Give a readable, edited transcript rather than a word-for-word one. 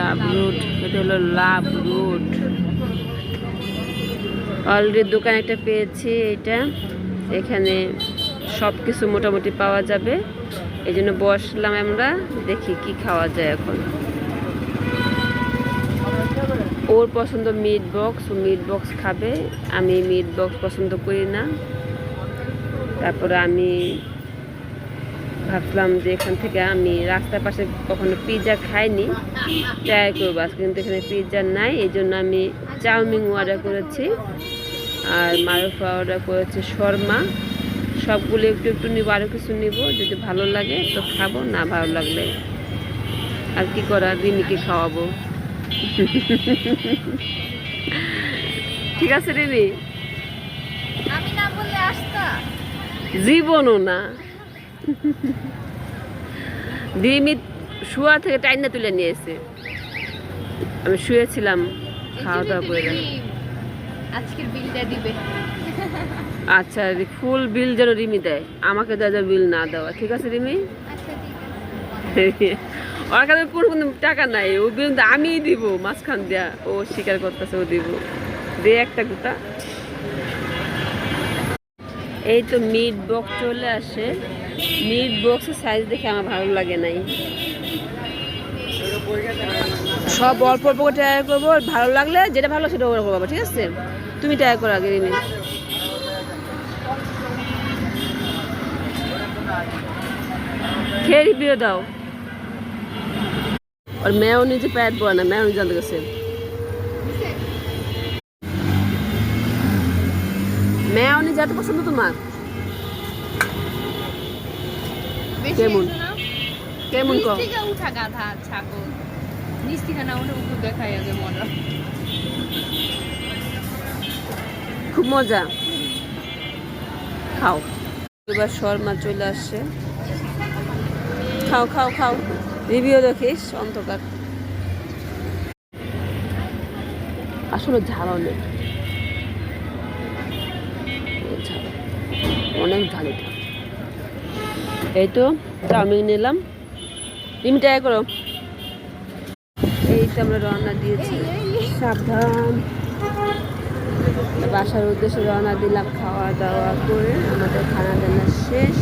লাভ root, এটা হলো লাভ root. Already দোকান একটা পেয়েছি, এটা এখানে সব কিছু মোটামুটি পাওয়া যাবে, এই জন্য বসলাম আমরা, দেখি কি খাওয়া যায় এখন। ওর পছন্দ মিট বক্স, ও মিট বক্স খাবে, আমি মিট বক্স পছন্দ করি না। তারপরে আমি ভাবলাম যে এখান থেকে, আমি রাস্তার পাশে কখনো পিৎজা খাইনি, ট্রাই করবো আজকে, কিন্তু এখানে পিৎজা নাই, এই জন্য আমি চাউমিন অর্ডার করেছি আর মারুফা অর্ডার করেছে শর্মা। সবগুলো একটু একটু নিব, আরও কিছু নিব, যদি ভালো লাগে তো খাবো, না ভালো লাগলে আর কি করা, রিমিকে খাওয়াবো। ঠিক আছে রিমি, আমি না বললে আসতা? জীবনও না। রিমি শুয়া থেকে টাইনা তুলে নিয়েছে, আমি শুয়েছিলাম, খাওয়া দাওয়া করে। আজকের বিলটা দিবে। আচ্ছা, ফুল বিল যেন রিমি দেয়, আমাকে যা বিল না দেওয়া, ঠিক আছে রিমি? আচ্ছা ঠিক আছে। ওর কাছে কোনো টাকা নাই, ও বিল আমিই দিব মাঝখান দিয়া, ও স্বীকার করতেছে ও দিব, দে একটা গুতা। এই তো মিট বক্স চলে আসে, মিট বক্সের সাইজ দেখে আমার ভালো লাগে নাই, সব অল্প অল্প করে ট্রাই করবো, ভালো লাগলে যেটা ভালো সেটা ওরকম করবো, ঠিক আছে? তুমি ট্রাই করো আগে রিমি। খেয়ে রিভিউ দাও। আর মেয়োনিজে প্যাট পড়ে না, মেয়োনিজ জানতে গেছে, মেয়োনিজ এত পছন্দ তোমার? কেমন কেমন কম? উঠা গাধা ছাগল, নিচ থেকে না উঠে উপর দেখাই আগে মজা, খুব মজা, খাও। এবার শর্মা চলে আসছে, খাও খাও খাও, রিভিউ দেখিস অন্ধকার। আসলে ঝাল অনেক, অনেক ঝাল এটা। এই তো চাউমিন নিলাম, রিমি ট্রাই করো। এই তো আমরা রওনা দিয়েছি, সাবধান, বাসার উদ্দেশ্যে রওনা দিলাম। খাওয়া দাওয়া করে আমাদের খানা দানা শেষ।